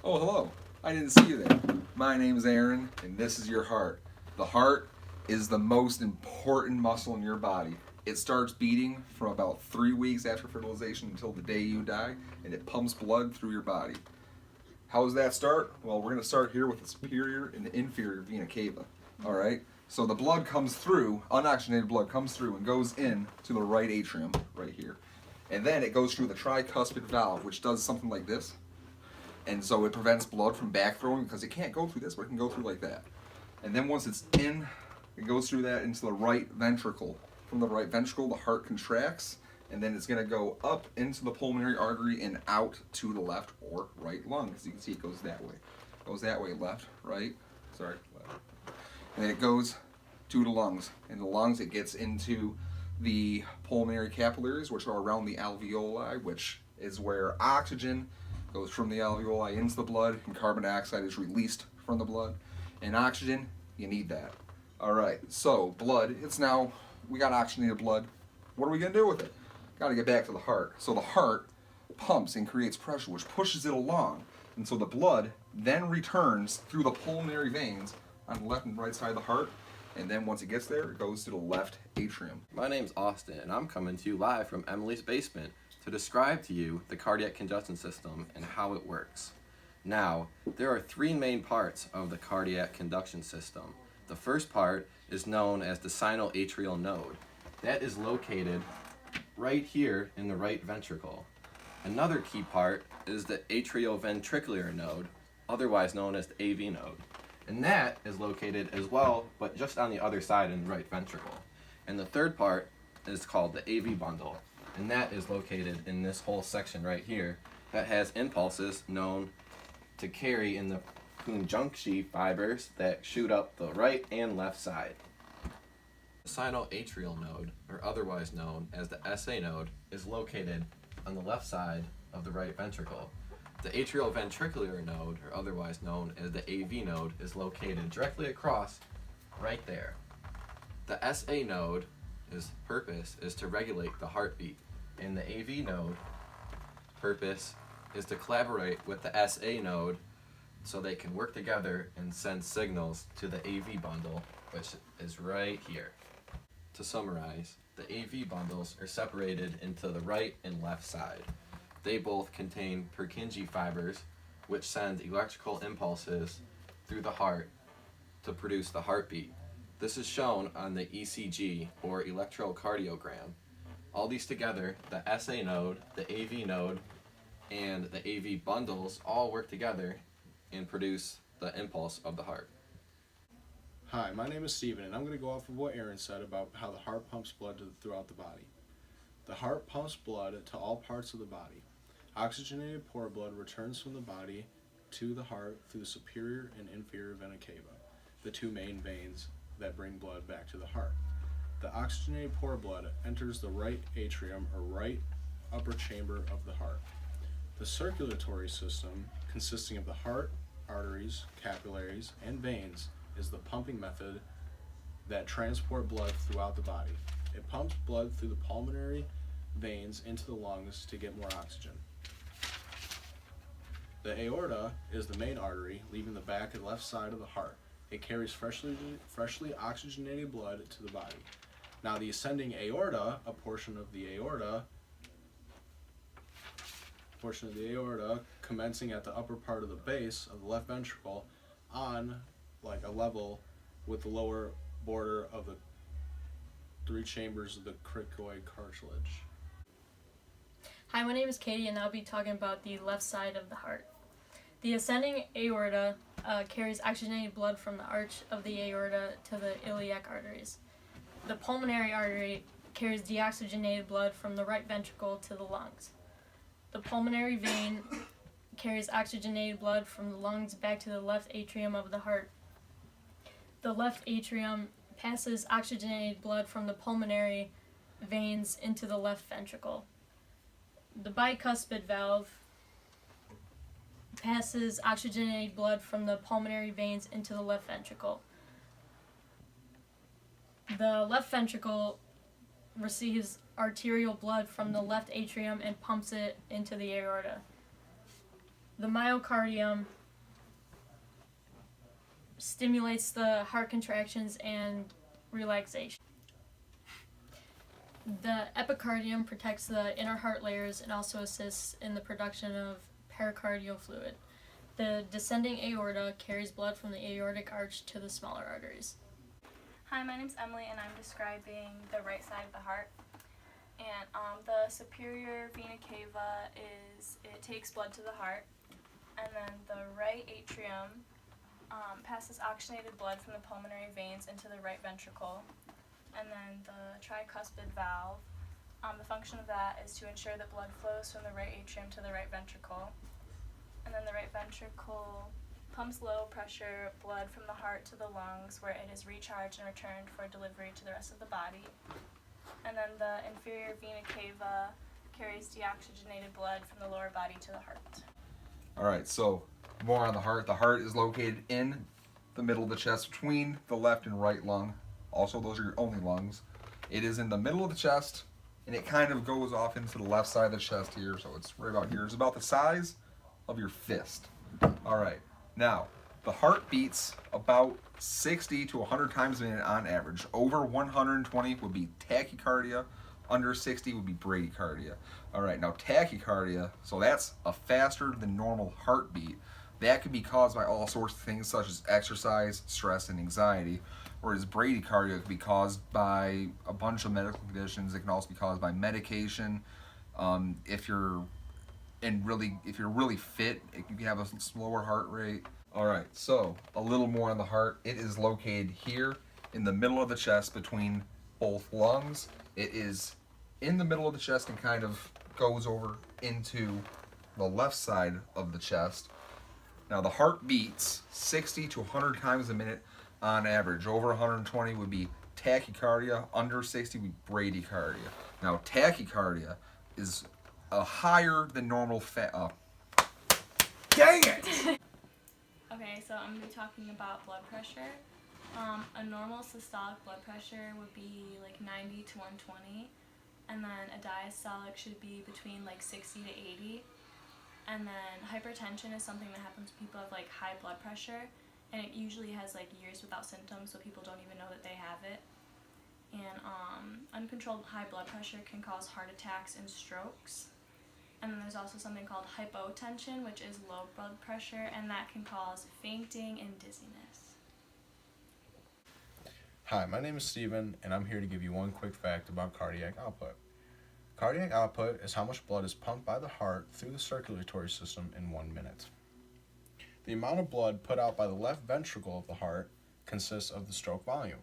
Oh, hello. I didn't see you there. My name's Aaron, and this is your heart. The heart is the most important muscle in your body. It starts beating from about 3 weeks after fertilization until the day you die, and it pumps blood through your body. How does that start? Well, we're going to start here with the superior and the inferior vena cava. All right? So the blood comes through, unoxygenated blood comes through and goes in to the right atrium right here. And then it goes through the tricuspid valve, which does something like this. And so it prevents blood from backflowing because it can't go through this, but it can go through like that. And then once it's in, it goes through that into the right ventricle. From the right ventricle, the heart contracts, and then it's going to go up into the pulmonary artery and out to the left or right lung. As you can see, it goes that way. It goes that way, left, right, left. And then it goes to the lungs. In the lungs, it gets into the pulmonary capillaries, which are around the alveoli, which is where oxygen goes from the alveoli into the blood, and carbon dioxide is released from the blood. And oxygen, you need that. All right, so blood, we got oxygenated blood. What are we gonna do with it? Gotta get back to the heart. So the heart pumps and creates pressure, which pushes it along. And so the blood then returns through the pulmonary veins on the left and right side of the heart. And then once it gets there, it goes to the left atrium. My name's Austin, and I'm coming to you live from Emily's basement to describe to you the cardiac conduction system and how it works. Now, there are three main parts of the cardiac conduction system. The first part is known as the sinoatrial node. That is located right here in the right ventricle. Another key part is the atrioventricular node, otherwise known as the AV node. And that is located as well, but just on the other side in the right ventricle. And the third part is called the AV bundle, and that is located in this whole section right here that has impulses known to carry in the Purkinje fibers that shoot up the right and left side. The sinoatrial node, or otherwise known as the SA node, is located on the left side of the right ventricle. The atrioventricular node, or otherwise known as the AV node, is located directly across right there. The SA node, its purpose is to regulate the heartbeat, and the AV node purpose is to collaborate with the SA node so they can work together and send signals to the AV bundle, which is right here. To summarize, the AV bundles are separated into the right and left side. They both contain Purkinje fibers, which send electrical impulses through the heart to produce the heartbeat. This is shown on the ECG, or electrocardiogram. All these together, the SA node, the AV node, and the AV bundles all work together and produce the impulse of the heart. Hi, my name is Steven, and I'm going to go off of what Aaron said about how the heart pumps blood throughout the body. The heart pumps blood to all parts of the body. Oxygenated poor blood returns from the body to the heart through the superior and inferior vena cava, the two main veins that bring blood back to the heart. The oxygenated poor blood enters the right atrium, or right upper chamber of the heart. The circulatory system, consisting of the heart, arteries, capillaries, and veins, is the pumping method that transport blood throughout the body. It pumps blood through the pulmonary veins into the lungs to get more oxygen. The aorta is the main artery, leaving the back and left side of the heart. It carries freshly oxygenated blood to the body. Now the ascending aorta, a portion of the aorta commencing at the upper part of the base of the left ventricle on like a level with the lower border of the three chambers of the cricoid cartilage. Hi, my name is Katie, and I'll be talking about the left side of the heart. The ascending aorta carries oxygenated blood from the arch of the aorta to the iliac arteries. The pulmonary artery carries deoxygenated blood from the right ventricle to the lungs. The pulmonary vein carries oxygenated blood from the lungs back to the left atrium of the heart. The left atrium passes oxygenated blood from the pulmonary veins into the left ventricle. The bicuspid valve passes oxygenated blood from the pulmonary veins into the left ventricle. The left ventricle receives arterial blood from the left atrium and pumps it into the aorta. The myocardium stimulates the heart contractions and relaxation. The epicardium protects the inner heart layers and also assists in the production of pericardial fluid. The descending aorta carries blood from the aortic arch to the smaller arteries. Hi, my name's Emily, and I'm describing the right side of the heart. And the superior vena cava it takes blood to the heart, and then the right atrium passes oxygenated blood from the pulmonary veins into the right ventricle, and then the tricuspid valve. The function of that is to ensure that blood flows from the right atrium to the right ventricle, and then the right ventricle pumps low pressure blood from the heart to the lungs, where it is recharged and returned for delivery to the rest of the body. And then the inferior vena cava carries deoxygenated blood from the lower body to the heart. All right, so more on the heart. The heart is located in the middle of the chest between the left and right lung. Also, those are your only lungs. It is in the middle of the chest, and it kind of goes off into the left side of the chest here, so it's right about here. It's about the size of your fist. All right, now, the heart beats about 60 to 100 times a minute on average. Over 120 would be tachycardia. Under 60 would be bradycardia. All right, now tachycardia, so that's a faster than normal heartbeat. That can be caused by all sorts of things such as exercise, stress, and anxiety. Whereas bradycardia can be caused by a bunch of medical conditions. It can also be caused by medication. If you're really fit, you can have a slower heart rate. All right, so a little more on the heart. It is located here in the middle of the chest between both lungs. It is in the middle of the chest and kind of goes over into the left side of the chest. Now the heart beats 60 to 100 times a minute on average. Over 120 would be tachycardia. Under 60 would be bradycardia. Now tachycardia is a higher than normal Dang it! Okay, so I'm going to be talking about blood pressure. A normal systolic blood pressure would be like 90 to 120, and then a diastolic should be between like 60 to 80. And then hypertension is something that happens to people who have like high blood pressure, and it usually has like years without symptoms, so people don't even know that they have it. And uncontrolled high blood pressure can cause heart attacks and strokes. And then there's also something called hypotension, which is low blood pressure, and that can cause fainting and dizziness. Hi, my name is Steven, and I'm here to give you one quick fact about cardiac output. Cardiac output is how much blood is pumped by the heart through the circulatory system in 1 minute. The amount of blood put out by the left ventricle of the heart consists of the stroke volume.